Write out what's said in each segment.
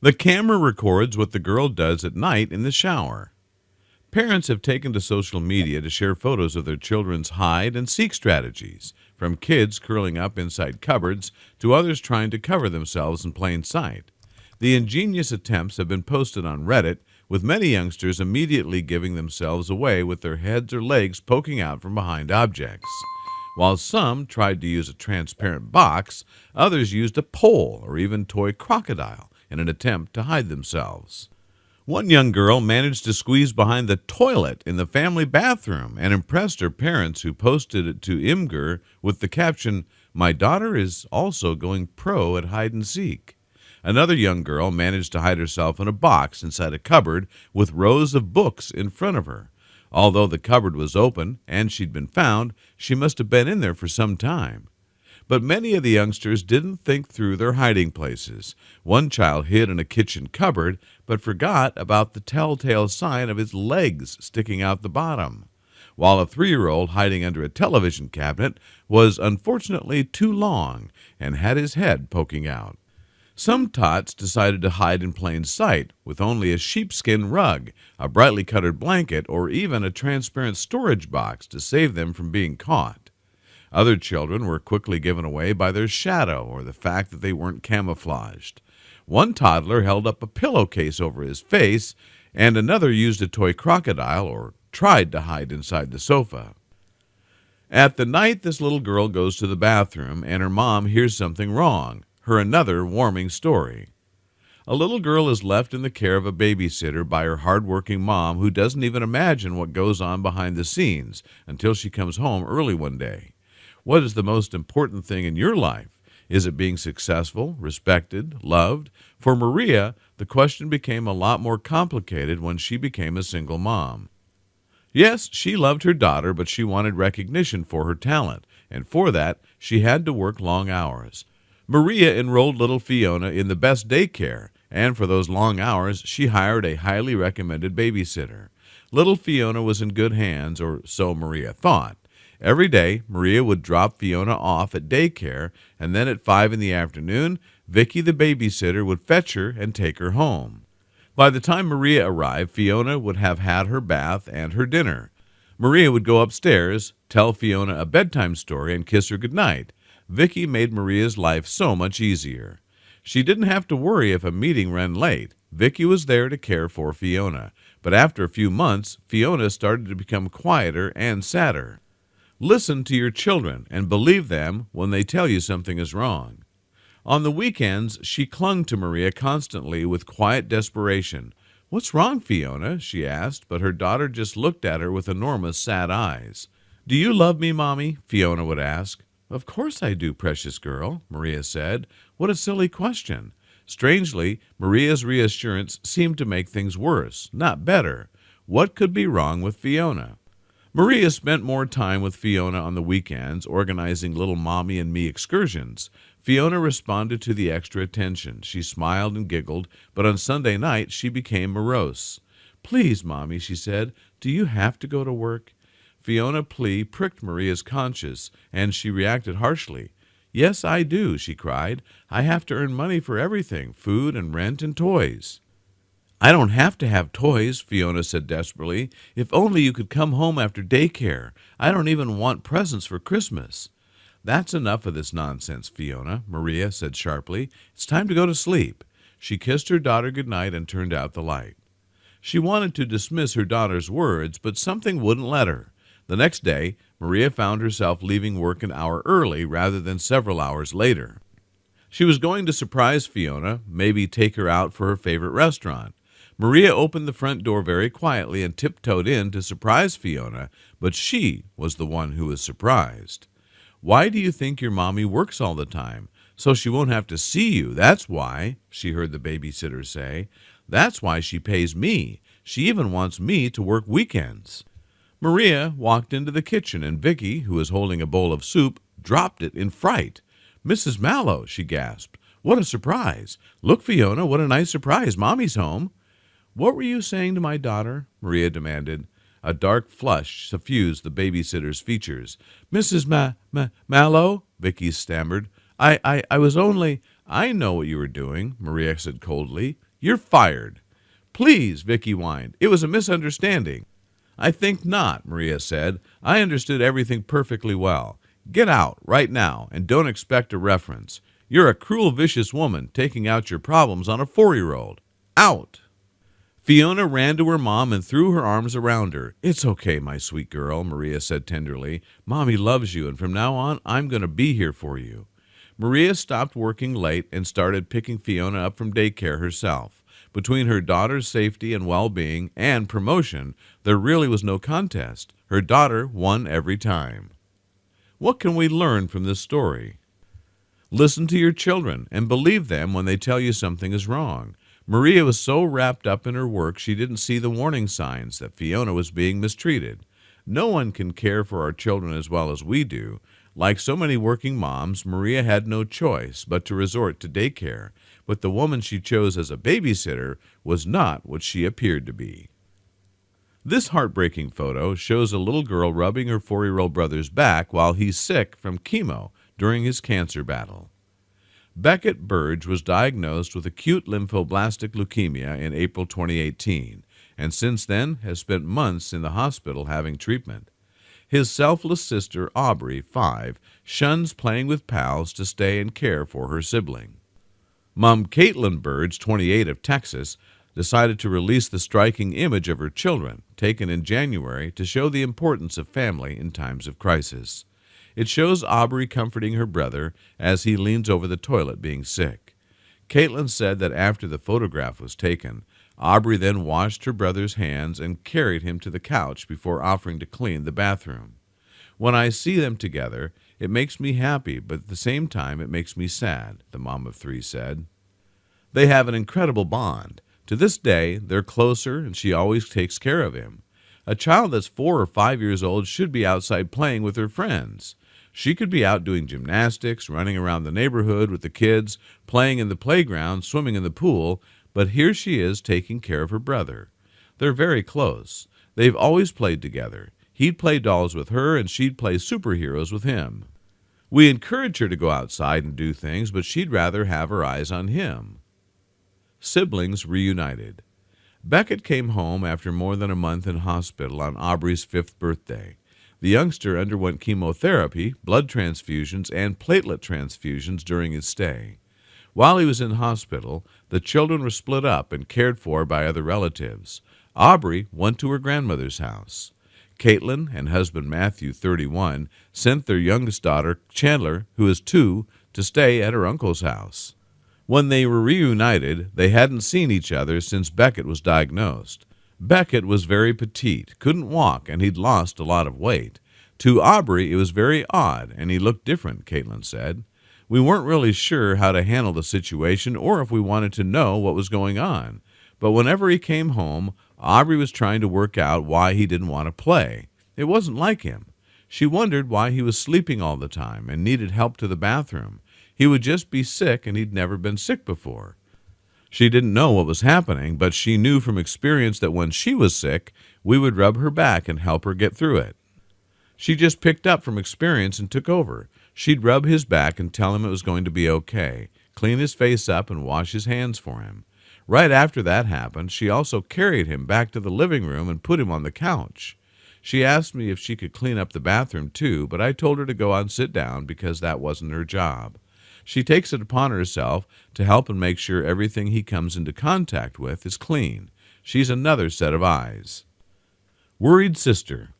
The camera records what the girl does at night in the shower. Parents have taken to social media to share photos of their children's hide and seek strategies, from kids curling up inside cupboards to others trying to cover themselves in plain sight. The ingenious attempts have been posted on Reddit, with many youngsters immediately giving themselves away with their heads or legs poking out from behind objects. While some tried to use a transparent box, others used a pole or even toy crocodile in an attempt to hide themselves. One young girl managed to squeeze behind the toilet in the family bathroom and impressed her parents, who posted it to Imgur with the caption, "My daughter is also going pro at hide and seek." Another young girl managed to hide herself in a box inside a cupboard with rows of books in front of her. Although the cupboard was open and she'd been found, she must have been in there for some time. But many of the youngsters didn't think through their hiding places. One child hid in a kitchen cupboard, but forgot about the telltale sign of his legs sticking out the bottom, while a 3-year-old hiding under a television cabinet was unfortunately too long and had his head poking out. Some tots decided to hide in plain sight with only a sheepskin rug, a brightly colored blanket, or even a transparent storage box to save them from being caught. Other children were quickly given away by their shadow or the fact that they weren't camouflaged. One toddler held up a pillowcase over his face, and another used a toy crocodile or tried to hide inside the sofa. At the night, this little girl goes to the bathroom, and her mom hears something wrong. Another warming story. A little girl is left in the care of a babysitter by her hardworking mom, who doesn't even imagine what goes on behind the scenes until she comes home early one day. What is the most important thing in your life? Is it being successful, respected, loved? For Maria, the question became a lot more complicated when she became a single mom. Yes, she loved her daughter, but she wanted recognition for her talent, and for that, she had to work long hours. Maria enrolled little Fiona in the best daycare, and for those long hours, she hired a highly recommended babysitter. Little Fiona was in good hands, or so Maria thought. Every day, Maria would drop Fiona off at daycare, and then at 5 in the afternoon, Vicky, the babysitter, would fetch her and take her home. By the time Maria arrived, Fiona would have had her bath and her dinner. Maria would go upstairs, tell Fiona a bedtime story, and kiss her goodnight. Vicky made Maria's life so much easier. She didn't have to worry if a meeting ran late. Vicky was there to care for Fiona. But after a few months, Fiona started to become quieter and sadder. Listen to your children and believe them when they tell you something is wrong. On the weekends, she clung to Maria constantly with quiet desperation. "What's wrong, Fiona?" she asked, but her daughter just looked at her with enormous sad eyes. "Do you love me, Mommy?" Fiona would ask. "Of course I do, precious girl," Maria said. What a silly question. Strangely, Maria's reassurance seemed to make things worse, not better. What could be wrong with Fiona? Maria spent more time with Fiona on the weekends, organizing little Mommy and me excursions. Fiona responded to the extra attention. She smiled and giggled, but on Sunday night she became morose. "Please, Mommy," she said, "do you have to go to work?" Fiona's plea pricked Maria's conscience, and she reacted harshly. "Yes, I do," she cried. "I have to earn money for everything, food and rent and toys." "I don't have to have toys," Fiona said desperately. "If only you could come home after daycare. I don't even want presents for Christmas." "That's enough of this nonsense, Fiona," Maria said sharply. "It's time to go to sleep." She kissed her daughter goodnight and turned out the light. She wanted to dismiss her daughter's words, but something wouldn't let her. The next day, Maria found herself leaving work an hour early rather than several hours later. She was going to surprise Fiona, maybe take her out for her favorite restaurant. Maria opened the front door very quietly and tiptoed in to surprise Fiona, but she was the one who was surprised. "Why do you think your mommy works all the time? So she won't have to see you, that's why," she heard the babysitter say. "That's why she pays me. She even wants me to work weekends." Maria walked into the kitchen, and Vicky, who was holding a bowl of soup, dropped it in fright. "Mrs. Mallow," she gasped. "What a surprise! Look, Fiona, what a nice surprise. Mommy's home." "What were you saying to my daughter?" Maria demanded. A dark flush suffused the babysitter's features. "Mrs. Mallow," Vicky stammered. I was only—" "I know what you were doing," Maria said coldly. You're fired." "Please," Vicky whined. "It was a misunderstanding." "I think not," Maria said. "I understood everything perfectly well. Get out right now and don't expect a reference. You're a cruel, vicious woman taking out your problems on a 4-year-old. Out!" Fiona ran to her mom and threw her arms around her. "It's okay, my sweet girl," Maria said tenderly. "Mommy loves you, and from now on, I'm going to be here for you." Maria stopped working late and started picking Fiona up from daycare herself. Between her daughter's safety and well-being and promotion, there really was no contest. Her daughter won every time. What can we learn from this story? Listen to your children and believe them when they tell you something is wrong. Maria was so wrapped up in her work she didn't see the warning signs that Fiona was being mistreated. No one can care for our children as well as we do. Like so many working moms, Maria had no choice but to resort to daycare, but the woman she chose as a babysitter was not what she appeared to be. This heartbreaking photo shows a little girl rubbing her 4-year-old brother's back while he's sick from chemo during his cancer battle. Beckett Burge was diagnosed with acute lymphoblastic leukemia in April 2018, and since then has spent months in the hospital having treatment. His selfless sister, Aubrey, 5, shuns playing with pals to stay and care for her sibling. Mom Caitlin Burge, 28, of Texas, decided to release the striking image of her children, taken in January, to show the importance of family in times of crisis. It shows Aubrey comforting her brother as he leans over the toilet being sick. Caitlin said that after the photograph was taken, Aubrey then washed her brother's hands and carried him to the couch before offering to clean the bathroom. "When I see them together, it makes me happy, but at the same time it makes me sad," the mom of 3 said. They have an incredible bond. To this day, they're closer and she always takes care of him. A child that's 4 or 5 years old should be outside playing with her friends. She could be out doing gymnastics, running around the neighborhood with the kids, playing in the playground, swimming in the pool, but here she is taking care of her brother. They're very close. They've always played together. He'd play dolls with her and she'd play superheroes with him. We encourage her to go outside and do things, but she'd rather have her eyes on him. Siblings reunited. Beckett came home after more than a month in hospital on Aubrey's 5th birthday. The youngster underwent chemotherapy, blood transfusions, and platelet transfusions during his stay. While he was in hospital, the children were split up and cared for by other relatives. Aubrey went to her grandmother's house. Caitlin and husband Matthew, 31, sent their youngest daughter, Chandler, who is 2, to stay at her uncle's house. When they were reunited, they hadn't seen each other since Beckett was diagnosed. Beckett was very petite, couldn't walk, and he'd lost a lot of weight. To Aubrey, it was very odd, and he looked different, Caitlin said. We weren't really sure how to handle the situation or if we wanted to know what was going on. But whenever he came home, Aubrey was trying to work out why he didn't want to play. It wasn't like him. She wondered why he was sleeping all the time and needed help to the bathroom. He would just be sick, and he'd never been sick before. She didn't know what was happening, but she knew from experience that when she was sick, we would rub her back and help her get through it. She just picked up from experience and took over. She'd rub his back and tell him it was going to be okay, clean his face up and wash his hands for him. Right after that happened, she also carried him back to the living room and put him on the couch. She asked me if she could clean up the bathroom too, but I told her to go out and sit down because that wasn't her job. She takes it upon herself to help and make sure everything he comes into contact with is clean. She's another set of eyes. Worried sister.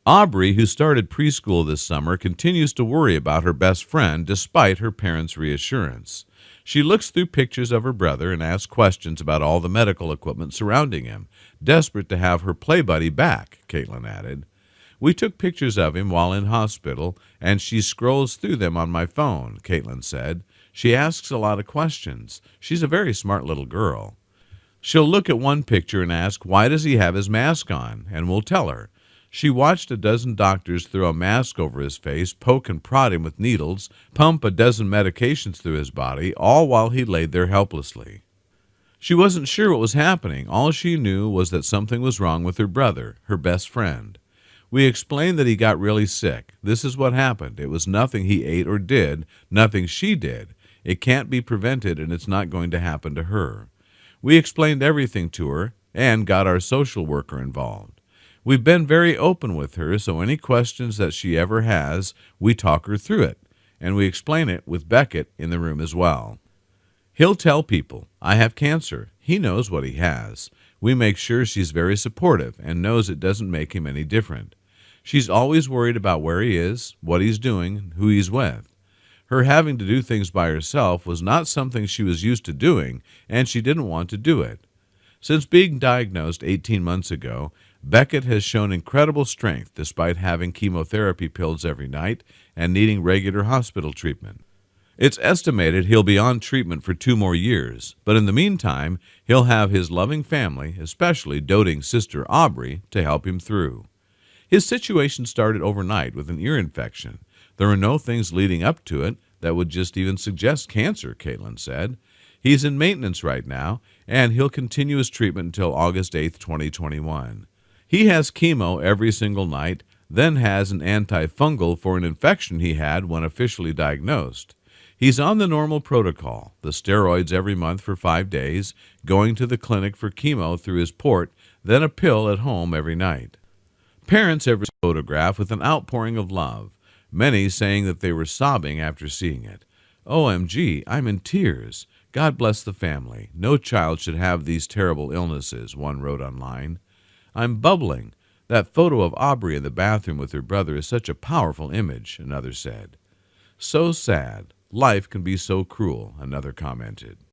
Aubrey, who started preschool this summer, continues to worry about her best friend despite her parents' reassurance. She looks through pictures of her brother and asks questions about all the medical equipment surrounding him, desperate to have her play buddy back, Caitlin added. We took pictures of him while in hospital, and she scrolls through them on my phone, Caitlin said. She asks a lot of questions. She's a very smart little girl. She'll look at one picture and ask, "Why does he have his mask on?" And we'll tell her. She watched a dozen doctors throw a mask over his face, poke and prod him with needles, pump a dozen medications through his body, all while he laid there helplessly. She wasn't sure what was happening. All she knew was that something was wrong with her brother, her best friend. We explained that he got really sick. This is what happened. It was nothing he ate or did, nothing she did. It can't be prevented, and it's not going to happen to her. We explained everything to her and got our social worker involved. We've been very open with her, so any questions that she ever has, we talk her through it, and we explain it with Beckett in the room as well. He'll tell people, I have cancer. He knows what he has. We make sure she's very supportive and knows it doesn't make him any different. She's always worried about where he is, what he's doing, who he's with. Her having to do things by herself was not something she was used to doing, and she didn't want to do it. Since being diagnosed 18 months ago, Beckett has shown incredible strength despite having chemotherapy pills every night and needing regular hospital treatment. It's estimated he'll be on treatment for 2 more years, but in the meantime, he'll have his loving family, especially doting sister Aubrey, to help him through. His situation started overnight with an ear infection. There were no things leading up to it that would just even suggest cancer, Caitlin said. He's in maintenance right now, and he'll continue his treatment until August 8, 2021. He has chemo every single night, then has an antifungal for an infection he had when officially diagnosed. He's on the normal protocol, the steroids every month for 5 days, going to the clinic for chemo through his port, then a pill at home every night. Parents have received a photograph with an outpouring of love, many saying that they were sobbing after seeing it. OMG, I'm in tears. God bless the family. No child should have these terrible illnesses, one wrote online. I'm bubbling. That photo of Aubrey in the bathroom with her brother is such a powerful image, another said. So sad. Life can be so cruel, another commented.